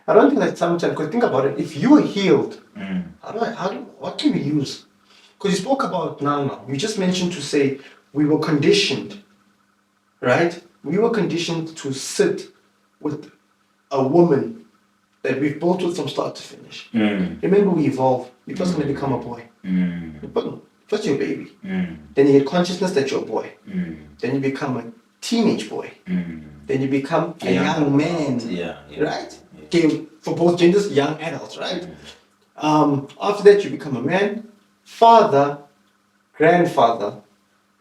I don't think that's sometimes, because think about it, if you were healed, what can we use? Because you spoke about now, you just mentioned to say we were conditioned, right? We were conditioned to sit with a woman that we've built with from start to finish. Remember, we evolve. You're first going to become a boy. First you're a baby. Then you get consciousness that you're a boy. Then you become a teenage boy. Then you become a young man. Right? Okay, for both genders, young adults, right? After that, you become a man, father, grandfather,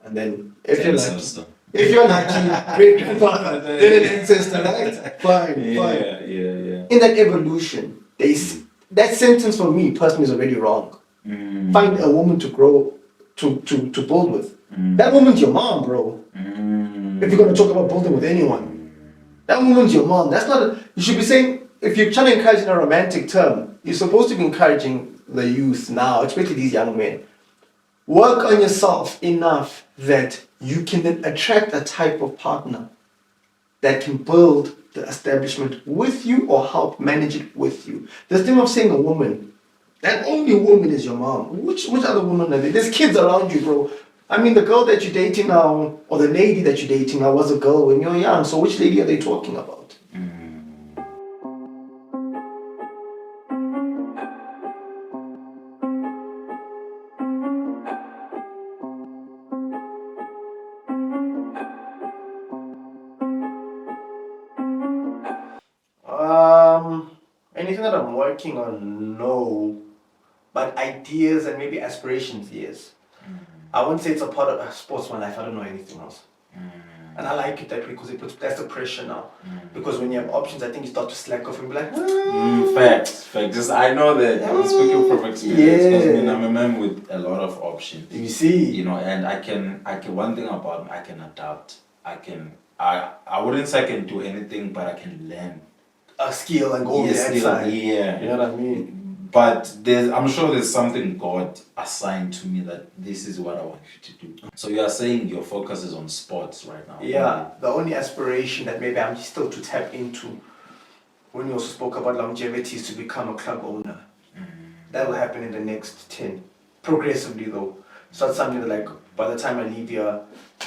and then if you're lucky, great grandfather, then an ancestor, right? Fine. In that evolution, that sentence for me personally is already wrong. Find a woman to grow to build with. That woman's your mom, bro. If you're gonna talk about building with anyone, that woman's your mom. That's not. You should be saying, if you're trying to encourage in a romantic term, you're supposed to be encouraging the youth now, especially these young men. Work on yourself enough that you can then attract a type of partner that can build the establishment with you or help manage it with you. This thing of saying a woman, that only woman is your mom. Which other woman are there? There's kids around you, bro. I mean, the girl that you're dating now, or the lady that you're dating now was a girl when you were young. So which lady are they talking about? Anything that I'm working on, no. But ideas and maybe aspirations, yes. I wouldn't say it's a part of sports my life. I don't know anything else. And I like it that way because it puts less pressure now. Because when you have options, I think you start to slack off and be like, Facts. Just I know that I'm speaking from experience. Because I'm a man with a lot of options. You see, you know, and I can. One thing about me, I can adapt. I wouldn't say I can do anything, but I can learn a skill and go on the side. Yeah. You know what I mean? But I'm sure there's something God assigned to me that this is what I want you to do. So you are saying your focus is on sports right now? Yeah, the only aspiration that maybe I'm still to tap into when you also spoke about longevity is to become a club owner. That will happen in the next 10. Progressively though. It's not something that like by the time I leave here,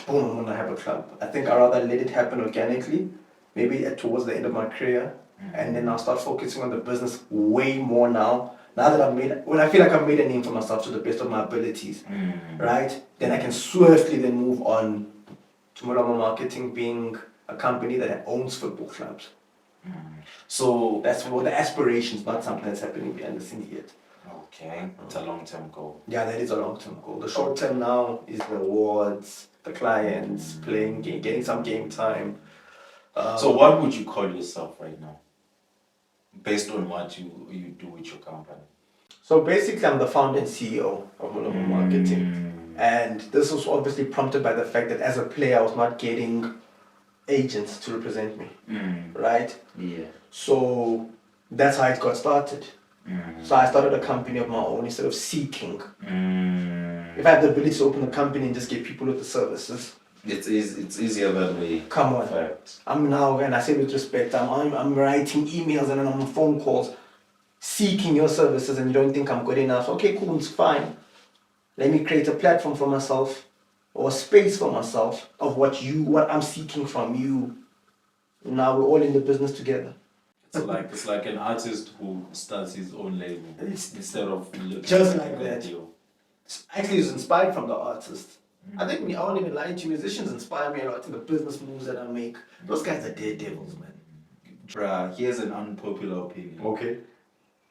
boom, I'm gonna have a club. I think I'd rather let it happen organically, maybe towards the end of my career. And then I'll start focusing on the business way more now. Now that I feel like I've made a name for myself to the best of my abilities, right? Then I can swiftly then move on to Molomo Marketing, being a company that owns football clubs. So that's what the aspirations, not something that's happening behind the scenes yet. Okay, it's a long-term goal. Yeah, that is a long-term goal. The short-term now is the awards, the clients, playing, getting some game time. So what would you call yourself right now? Based on what you do with your company? So basically, I'm the founder and CEO of Molomo Marketing. And this was obviously prompted by the fact that as a player, I was not getting agents to represent me. Right? Yeah. So that's how it got started. So I started a company of my own instead of seeking. If I have the ability to open a company and just get people with the services, it's easier that way. Come on. Fact. I'm now, and I say with respect, I'm writing emails and then I'm on phone calls seeking your services and you don't think I'm good enough. Okay, cool, it's fine. Let me create a platform for myself or a space for myself of what I'm seeking from you. Now we're all in the business together. It's like an artist who starts his own label instead of just like that. Actually, it's inspired from the artist. I think I won't even lie to you, musicians inspire me a lot in the business moves that I make. Those guys are daredevils, man. Bruh, here's an unpopular opinion. Okay.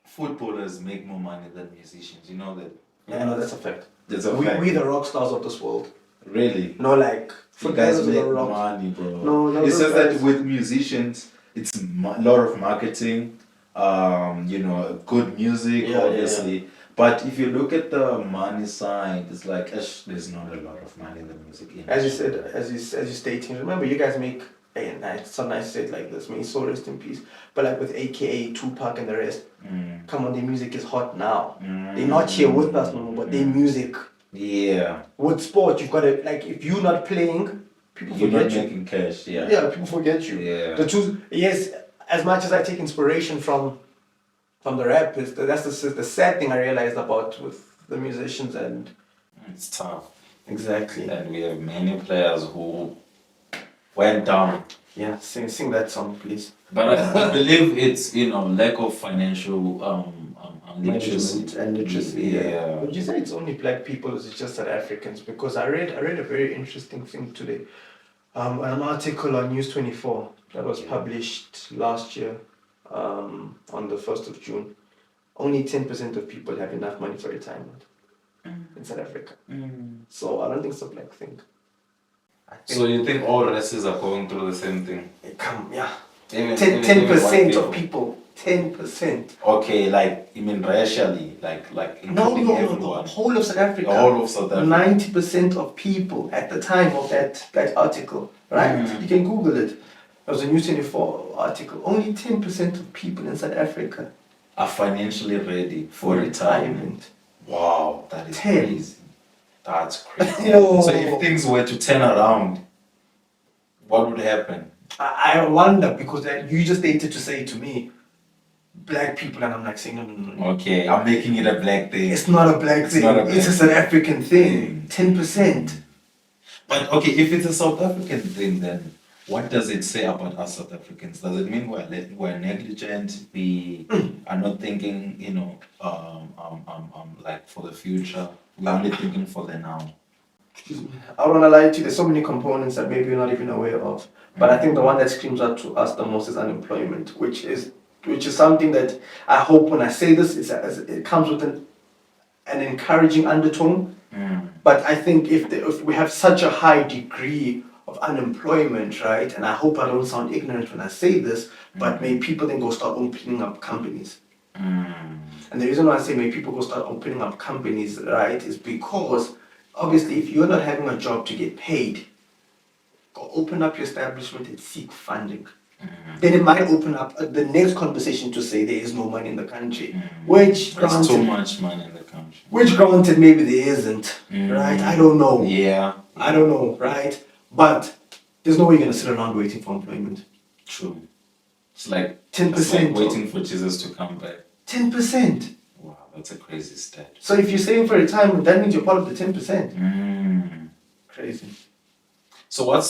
Footballers make more money than musicians. You know that? Yeah, no, that's a fact. That's a fact. We the rock stars of this world. Really? No, like you guys make money, bro. No, it's just that with musicians, it's a lot of marketing. Good music, obviously. Yeah. But if you look at the money side, it's like there's not a lot of money in the music industry. As you said, as you stating, remember you guys make it's so nice to say it like this, may so rest in peace. But like with AKA, Tupac and the rest, come on, their music is hot now. They're not here with us no more, but their music. Yeah. With sport, you've got to, like, if you're not playing, people forget you. You're not making cash, yeah. Yeah, people forget you. Yeah. The two, yes, as much as I take inspiration from the rap, that's the sad thing I realized about with the musicians and It's tough. exactly. And we have many players who went down. Yeah, sing that song, please. But I believe it's, lack of financial literacy. Management and literacy. Yeah. Would you say it's only black people, or is it just South Africans? Because I read a very interesting thing today. An article on News 24 that was published last year, on the 1st of June. Only 10% of people have enough money for retirement in South Africa. So I don't think it's a black thing. So you think all races are going through the same thing? Yeah. Even 10% white of people. 10%. Okay, like you mean racially, like including No, everyone. the whole of South Africa. The whole of South Africa. 90% of people at the time of that article, right? You can Google it. It was a News 24 article. Only 10% of people in South Africa Are financially ready for retirement. Wow, that is 10. crazy. That's crazy. Yo. So if things were to turn around, what would happen? I wonder, because you just stated to say to me, black people, and I'm like saying, no. Okay, I'm making it a black thing. It's not a black thing. not a black It's a South African thing. 10%. But okay, if it's a South African thing, then what does it say about us South Africans? Does it mean we're negligent? We are not thinking, like for the future. We're only thinking for the now. I don't want to lie to you, there's so many components that maybe you're not even aware of. But I think the one that screams out to us the most is unemployment, which is something that I hope when I say this, it comes with an encouraging undertone. But I think if we have such a high degree of unemployment, right, and I hope I don't sound ignorant when I say this, but may people then go start opening up companies. And the reason why I say may people go start opening up companies, right, is because obviously if you're not having a job to get paid, go open up your establishment and seek funding. Then it might open up the next conversation to say there is no money in the country, which There's too much money in the country. Which granted maybe there isn't, right? I don't know. Yeah. I don't know, right? But there's no way you're gonna sit around waiting for employment. True. It's like 10%. It's like waiting for Jesus to come back. 10%. Wow, that's a crazy stat. So if you're saving for retirement, that means you're part of the 10%. Crazy. So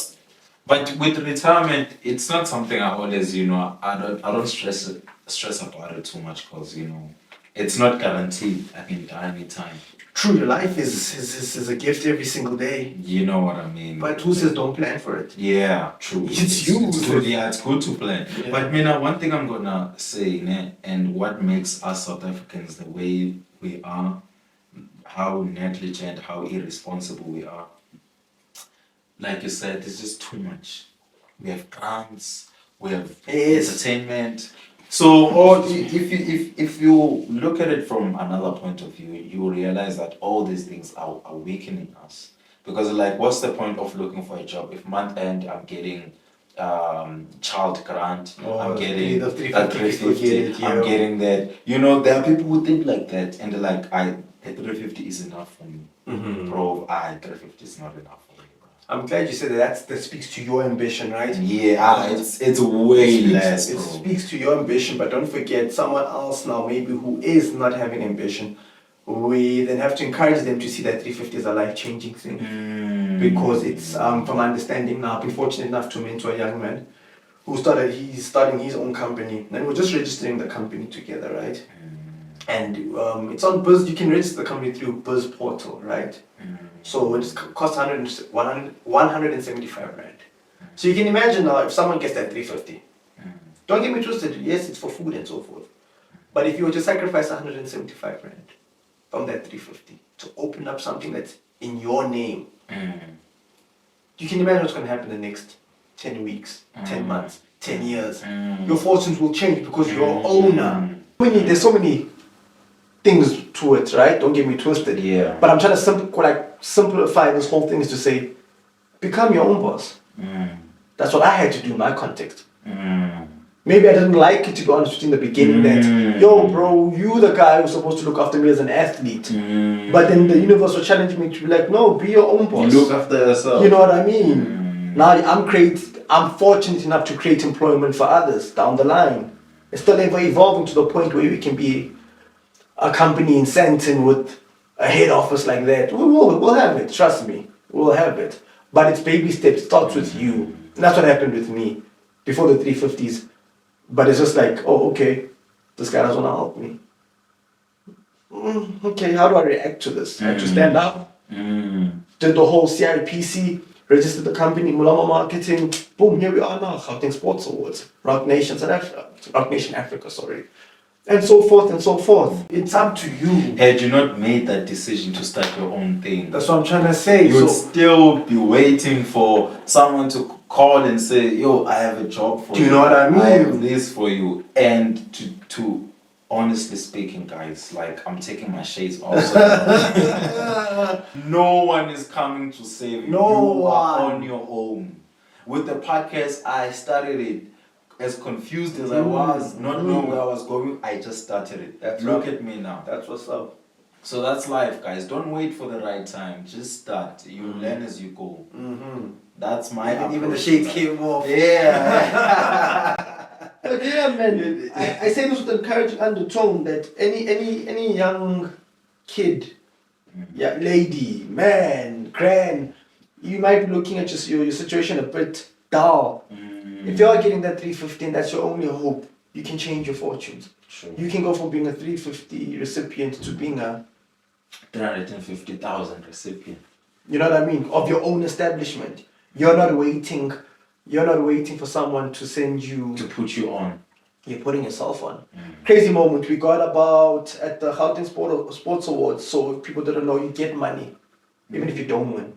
but with retirement, it's not something I always, I don't stress about it too much because, it's not guaranteed. I can die anytime. True, your life is a gift every single day. You know what I mean? But who says don't plan for it? Yeah, true. It's you. It's good, it's good to plan. Yeah. But Mina, one thing I'm gonna say, and what makes us South Africans the way we are, how negligent, how irresponsible we are. Like you said, it's just too much. We have grants, we have entertainment. So, or if you look at it from another point of view, you realize that all these things are weakening us. Because like, what's the point of looking for a job if month end I'm getting child grant, I'm getting the 350, I'm getting that. There are people who think like that, and they're like, the 350 is enough for me, bro. 350 is not enough for me. I'm glad you said that speaks to your ambition, right? Yeah, it's way less, bro. It speaks to your ambition, but don't forget someone else now maybe who is not having ambition. We then have to encourage them to see that 350 is a life-changing thing. Because it's, from my understanding now, I've been fortunate enough to mentor a young man who he's starting his own company. And we're just registering the company together, right? And it's on Buzz, you can register the company through Buzz portal, right? So it costs 175 rand. So you can imagine now if someone gets that 350. Don't get me twisted, yes, it's for food and so forth. But if you were to sacrifice 175 rand from that 350 to open up something that's in your name, you can imagine what's going to happen in the next 10 weeks, 10 months, 10 years. Your fortunes will change because you're an owner. There's so many things to it, right? Don't get me twisted. Yeah. But I'm trying to simplify this whole thing is to say, become your own boss. That's what I had to do in my context. Maybe I didn't like it, to be honest with you, in the beginning, that, yo, bro, you the guy who's supposed to look after me as an athlete. But then the universe was challenging me to be like, no, be your own boss. You look after yourself. You know what I mean? Now I'm creating, I'm fortunate enough to create employment for others down the line. It's still ever evolving to the point where we can be a company in Santon with a head office like that. We'll have it, trust me. We'll have it. But it's baby steps, it starts with you. And that's what happened with me before the 350s. But it's just like, oh, okay, this guy doesn't want to help me. Okay, how do I react to this? I have to stand up. Did the whole CIPC, registered the company, Molomo Marketing. Boom, here we are now, Gauteng Sports Awards, Rock Nation Africa, sorry. And so forth and so forth. It's up to you. Had you not made that decision to start your own thing, That's what I'm trying to say. you would still be waiting for someone to call and say, yo, I have a job for you. Do you know what I mean? I have this for you. And to honestly speaking, guys, like I'm taking my shades off. So no one is coming to save you. No You are one. on your own. With the podcast, I started it. As confused as I was, not knowing where I was going, I just started it. Look at me now. That's what's up. So that's life, guys. Don't wait for the right time. Just start. You learn as you go. That's my Even the approach shades to that. came off. Yeah. Yeah, man. I say this with encouraging undertone that any young kid, yeah, lady, man, gran, you might be looking at your situation a bit dull. If you are getting that 315, that's your only hope. You can change your fortunes. Sure. You can go from being a 350 recipient to being a 350,000 recipient. You know what I mean? Of your own establishment. You're not waiting for someone to send you. To put you on. You're putting yourself on. Crazy moment. We got about at the Gauteng Sports Awards. So if people didn't know, you get money, even if you don't win.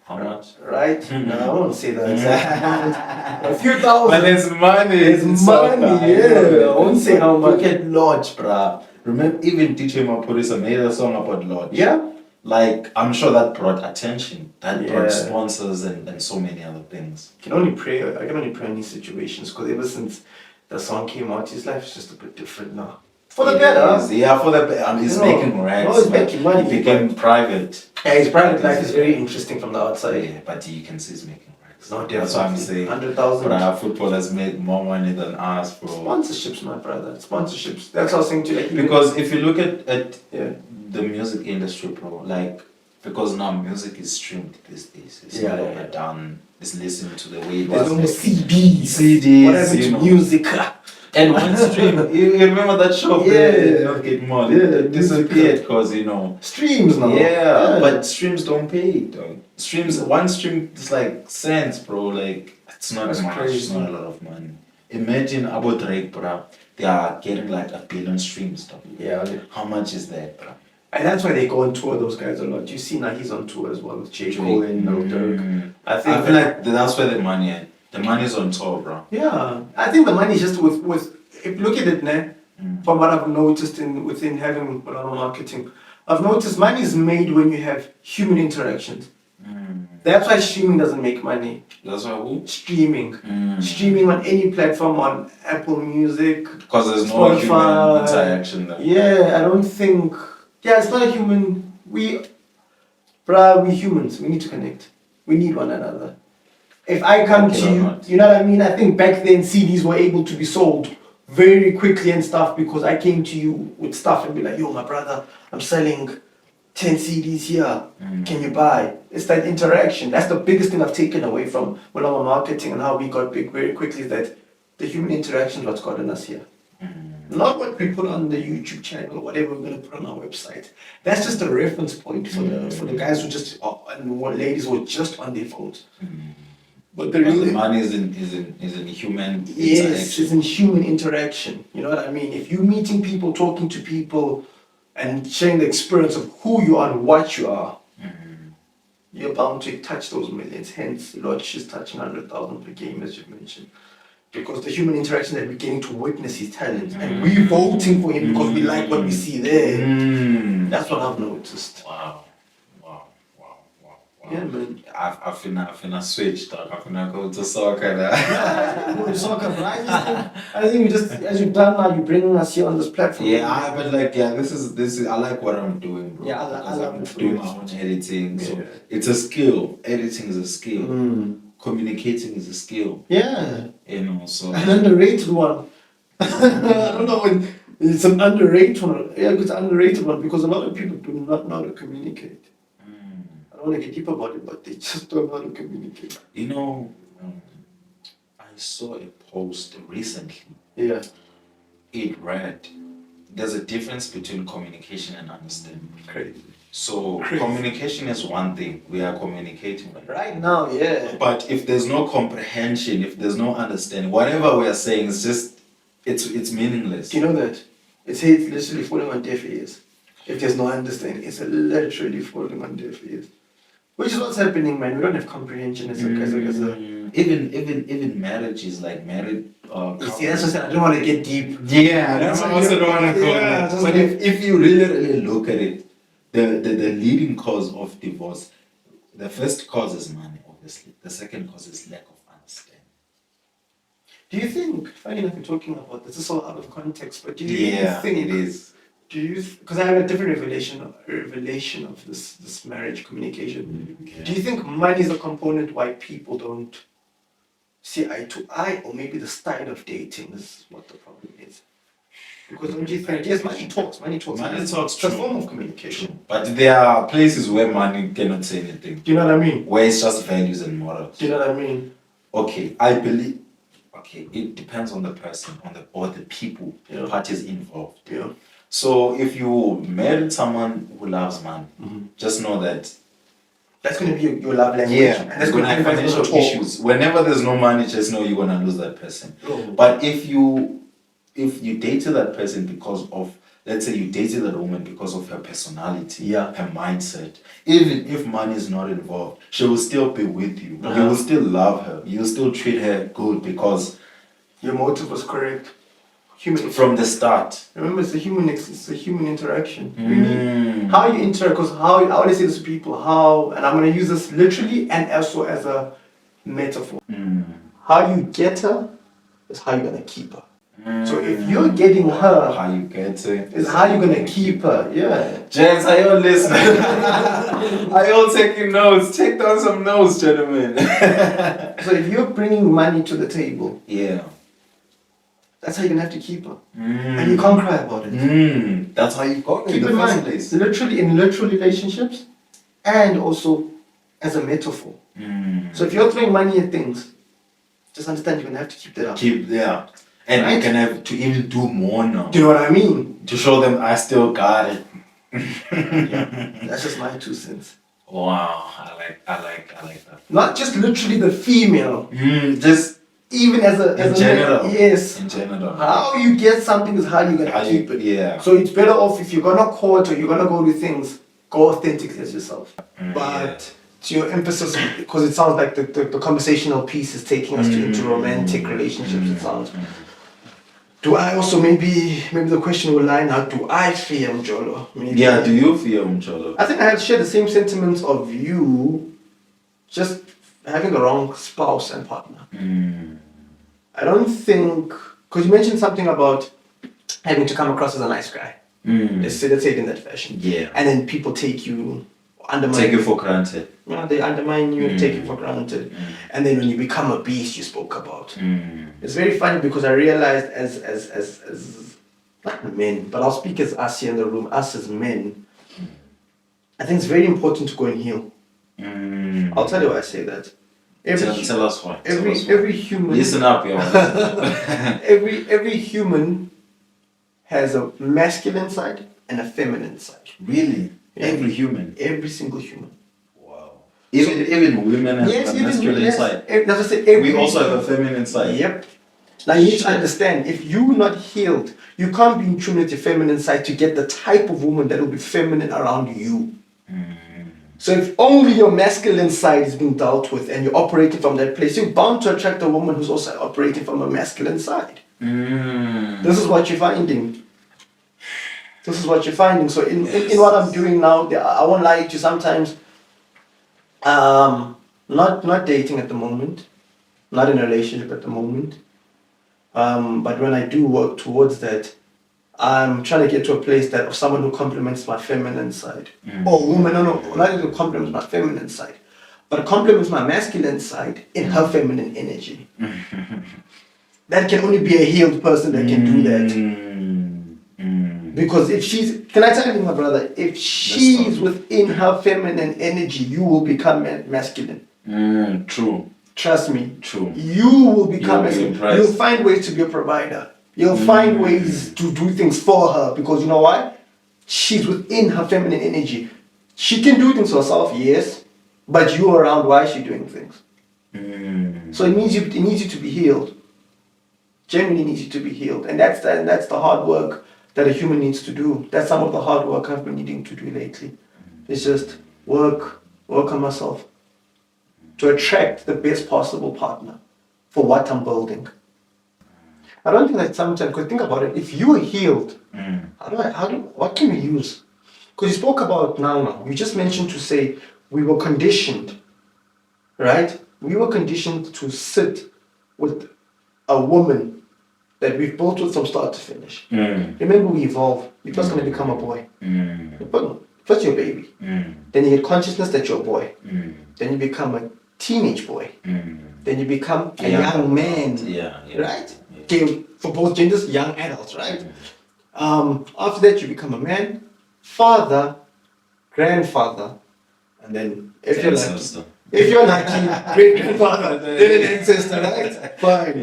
How much? Right? No, I won't say that exact amount. A few thousand. But there's money. There's money, yeah. I won't say how much. Look at Lodge, bruh. Remember, even DJ Mapolisa made a song about Lodge. Yeah. Like, I'm sure that brought attention. That Yeah. brought sponsors and so many other things. I can only pray in these situations because ever since the song came out, his life is just a bit different now. For the It better. is. Yeah, for the better. He's You know, making racks. no, he's making money, He became private. Yeah, his private life is very interesting from the outside. Yeah, but you can see he's making racks. No, That's what I'm definitely. saying. 100,000. But our footballers made more money than us, bro. Sponsorships, my brother. Sponsorships. That's what I was saying to you. Like, Because if you look at yeah. the music industry, bro, like, because now music is streamed these days. It's Yeah, no yeah, longer yeah. done. It's listened to the way it There's was. no more CDs. CDs, Whatever you to know. music. And one stream, you remember that show? Yeah. Not get more. Yeah, It disappeared because, you know. Streams now. Yeah, but streams don't pay, dog. Streams, one stream is like cents, bro. Like, it's not That's much. crazy. It's not a lot of money. Imagine about Drake, bro. They are getting like 1 billion streams, dog. Yeah. How much is that, bro? And that's why they go on tour, those guys a lot. You see now he's on tour as well with J. Cole and Lil Durk. I feel like that's where the money is. The money's on tour, bro. Yeah. I think the money is just with if look at it now, from what I've noticed within having Molomo Marketing, I've noticed money is made when you have human interactions. That's why streaming doesn't make money. That's why who? Streaming. Streaming on any platform, on Apple Music. Because there's no Spotify. human interaction there. Yeah, I don't think. Yeah, it's not a human. We humans. We need to connect. We need one another. If I come Like it to or you, not. you know what I mean? I think back then CDs were able to be sold very quickly and stuff because I came to you with stuff and be like, yo, my brother, I'm selling 10 CDs here. Can you buy? It's that interaction. That's the biggest thing I've taken away from Molomo Marketing and how we got big very quickly is that the human interaction is what's gotten us here. Not what we put on the YouTube channel or whatever we're going to put on our website. That's just a reference point for the guys who just, and ladies who are just on their phones. But the Because real the money is in human yes, interaction. it's in human interaction. You know what I mean? If you're meeting people, talking to people, and sharing the experience of who you are and what you are, you're bound to touch those millions. Hence, Lodge is touching 100,000 per game, as you mentioned. Because the human interaction that we're getting to witness his talent, and we're voting for him because we like what we see there. That's what I've noticed. Wow. Yeah, man. I finna switch, dog. I finna go to soccer now. Soccer, but I think we just, as you've done now, you're bringing us here on this platform. This is I like what I'm doing, bro. Yeah, I Because love I'm it. doing my own editing. So Yeah. it's a skill. Editing is a skill. communicating is a skill. Yeah. You know, so An underrated one. I don't know when it's an underrated one. Yeah, it's an underrated one because a lot of people do not know how to communicate. I don't want to get deep about it, but they just don't know how to communicate. you know, I saw a post recently. Yeah. It read, "There's a difference between communication and understanding." Crazy. So Crazy. communication is one thing. We are communicating Right now, yeah. But if there's no comprehension, if there's no understanding, whatever we are saying is just it's meaningless. Do you know that? It's literally falling on deaf ears. If there's no understanding, it's literally falling on deaf ears. Which is what's happening, man. We don't have comprehension as a Even marriage is like married. You see, that's what I said. I don't want to get deep. Yeah, that's I I also don't want to go Yeah, there. But if you really look at it, the leading cause of divorce, the first cause is money, obviously. The second cause is lack of understanding. Do you think, funny enough, we're talking about this is all out of context, but do you Yeah, think it is. Do you? Because I have a different revelation of this marriage communication. Yeah. Do you think money is a component why people don't see eye to eye, or maybe the style of dating is what the problem is? Because don't you think? Yes, money talks. Money talks. Money It's talks, a true. form of communication. But there are places where money cannot say anything. Do you know what I mean? Where it's just values and morals. Do you know what I mean? Okay, I believe. Okay, it depends on the person, or the people, Yeah. the parties involved. Yeah. So if you married someone who loves money, just know that That's going to be your love language. And that's there's going gonna to have be financial issues. Whenever there's no money, just know you're gonna lose that person. Oh. But if you dated that person because of, let's say you dated that woman because of her personality, Yeah. her mindset, even if money is not involved, she will still be with you. Uh-huh. You will still love her. You will still treat her good because Your motive was correct. Human. from the start. Remember, it's a human interaction. Mm. How you interact, because how I always say this to people, how, and I'm gonna use this literally and also as a metaphor. How you get her is how you're gonna keep her. So if you're getting her, How you get it is how you're gonna keep her. Yeah. Gents, are you all listening? Are you all taking notes? Take down some notes, gentlemen. So if you're bringing money to the table, Yeah. that's how you're gonna have to keep her, and you can't cry about it. That's how you got it Keep in in the first mind, place. literally in literal relationships, and also as a metaphor. So if you're throwing money at things, just understand you're gonna have to keep that up. And Right? you can have to even do more now Do you know what I mean? to show them I still got it. That's just my 2 cents. Wow, I like that. Not just literally the female, Just even as a in general. man. Yes. In general. How you get something is how you're gonna How you- keep it. yeah. So it's better off if you're gonna court or you're gonna go to things, go authentic as yourself. But to your emphasis, because it sounds like the conversational piece is taking us into romantic relationships. It sounds. Do I also maybe the question will line out? Do I fear Mjolo? Maybe. Yeah, do you fear Mjolo? I think I have shared the same sentiments of you, just having the wrong spouse and partner. I don't think, because you mentioned something about having to come across as a nice guy. Let's say it in that fashion. Yeah. And then people take you, undermine Take it for granted. you. They undermine you, take you for granted. And then when you become a beast, you spoke about. It's very funny because I realized as not men, but I'll speak as us here in the room, us as men, I think it's very important to go and heal. I'll tell you why I say that. Tell us why. Every human. Listen up, yo. every human has a masculine side and a feminine side. Really? Yeah. Every human? Every single human. Wow. Even women have a masculine side. That's what I said, We also have a feminine side. Yep. Now you need to understand, if you're not healed, you can't be in tune with your feminine side to get the type of woman that will be feminine around you. So if only your masculine side is being dealt with and you're operating from that place, you're bound to attract a woman who's also operating from a masculine side. This is what you're finding. So in what I'm doing now, I won't lie to you, sometimes not dating at the moment, not in a relationship at the moment. But when I do work towards that, I'm trying to get to a place that of someone who complements my feminine side. Or woman, no, not even complements my feminine side, but complements my masculine side in her feminine energy. That can only be a healed person that can do that. Because if she's, can I tell you, my brother, if she's within her feminine energy, you will become masculine. True. Trust me. True. You will become masculine. You'll find ways to be a provider. You'll find ways to do things for her because you know why? She's within her feminine energy. She can do things herself, yes, but you around, why is she doing things? So it needs you to be healed. Genuinely needs you to be healed. And that's the hard work that a human needs to do. That's some of the hard work I've been needing to do lately. It's just work on myself to attract the best possible partner for what I'm building. I don't think that sometimes, because think about it, if you are healed, what can we use? Because you spoke about now, you just mentioned to say we were conditioned, right? We were conditioned to sit with a woman that we've built with from start to finish. Remember, we evolve. You're first going to become a boy. First you're a baby. Then you get consciousness that you're a boy. Then you become a teenage boy. Then you become a young man. Right? Okay, for both genders, young adults, right? After that, you become a man, father, grandfather, and then if you're lucky, great grandfather, then an ancestor, right? Fine.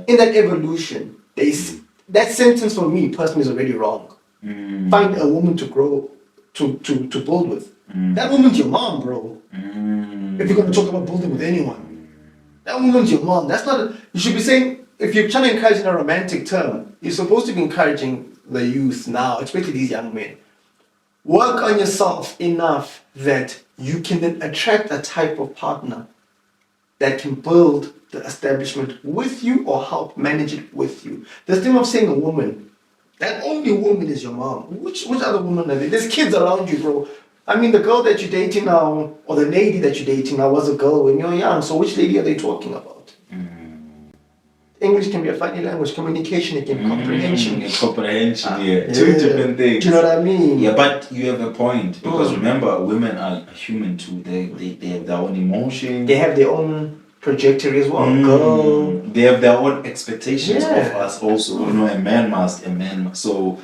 In that evolution, that sentence for me personally is already wrong. Find a woman to grow, to build with. That woman's your mom, bro. If you're going to talk about building with anyone, that woman's your mom. That's not. You should be saying, if you're trying to encourage in a romantic term, you're supposed to be encouraging the youth now, especially these young men. Work on yourself enough that you can then attract a type of partner that can build the establishment with you or help manage it with you. This thing of saying a woman, that only woman is your mom. Which other woman are there? There's kids around you, bro. I mean, the girl that you're dating now, or the lady that you're dating now was a girl when you're young. So which lady are they talking about? English can be a funny language. Communication, it can be comprehension. Two different things. Do you know what I mean? Yeah, but you have a point. Because remember, women are human too. They have their own emotions. They have their own trajectory as well. Girl. They have their own expectations of us also. You know, a man must. So,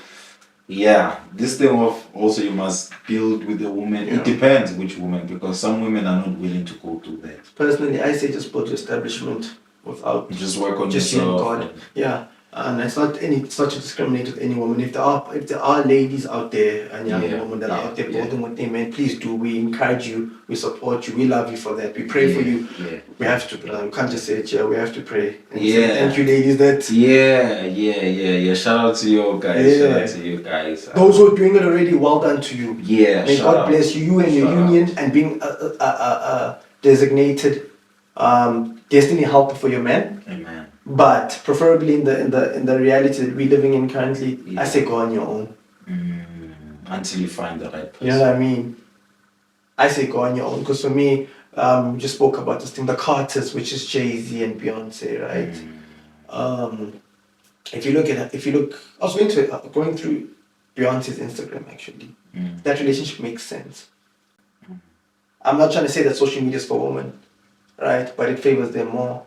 yeah, this thing of also you must build with the woman. It depends which woman, because some women are not willing to go through that. Personally, I say just build your establishment without just work on just yourself. God. Yeah. And it's not to discriminate with any woman. If there are ladies out there and young women that are out there building with them, man, please do. We encourage you, we support you, we love you for that. We pray for you. We have to we can't just say it here, we have to pray. And say thank you, ladies. Shout out to you guys. Shout out to you guys. Those who are doing it already, well done to you. May God bless you and your union and being a designated destiny helper for your man. Amen. But preferably in the reality that we're living in currently, I say go on your own. Until you find the right person. You know what I mean? I say go on your own, because for me, you just spoke about this thing, the Carters, which is Jay-Z and Beyonce, right? If you look, I was going through Beyonce's Instagram actually. That relationship makes sense. I'm not trying to say that social media is for women, right? But it favors them more.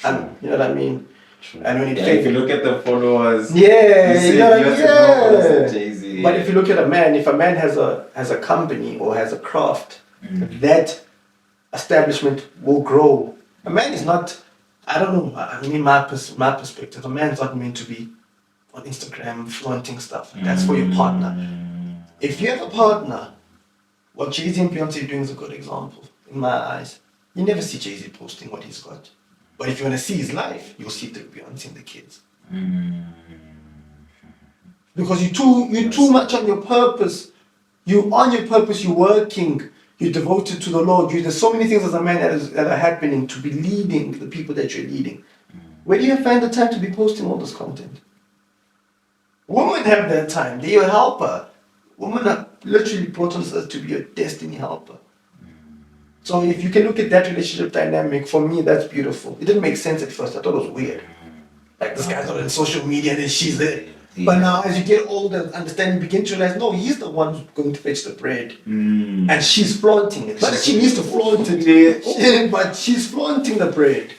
And you know what I mean? True. And when if you look at the followers, you know what I mean? Jay-Z, But if you look at a man, if a man has a company or has a craft, that establishment will grow. A man is not, I don't know, I mean my perspective, a man's not meant to be on Instagram flaunting stuff. That's for your partner. If you have a partner, what Jay-Z and Beyonce are doing is a good example, in my eyes. You never see Jay-Z posting what he's got. But if you want to see his life, you'll see through Beyonce and the kids. Because you're too much on your purpose. You're on your purpose, you're working, you're devoted to the Lord. There's so many things as a man that are happening to be leading the people that you're leading. Where do you find the time to be posting all this content? Women have that time. They're your helper. Women are literally brought on earth to be your destiny helper. So if you can look at that relationship dynamic, for me, that's beautiful. It didn't make sense at first. I thought it was weird. Like, this guy's not on social media and then she's there. But now, as you get older, understand, you begin to realize, no, he's the one who's going to fetch the bread. And she's flaunting it. But she needs to flaunt it. But she's flaunting the bread.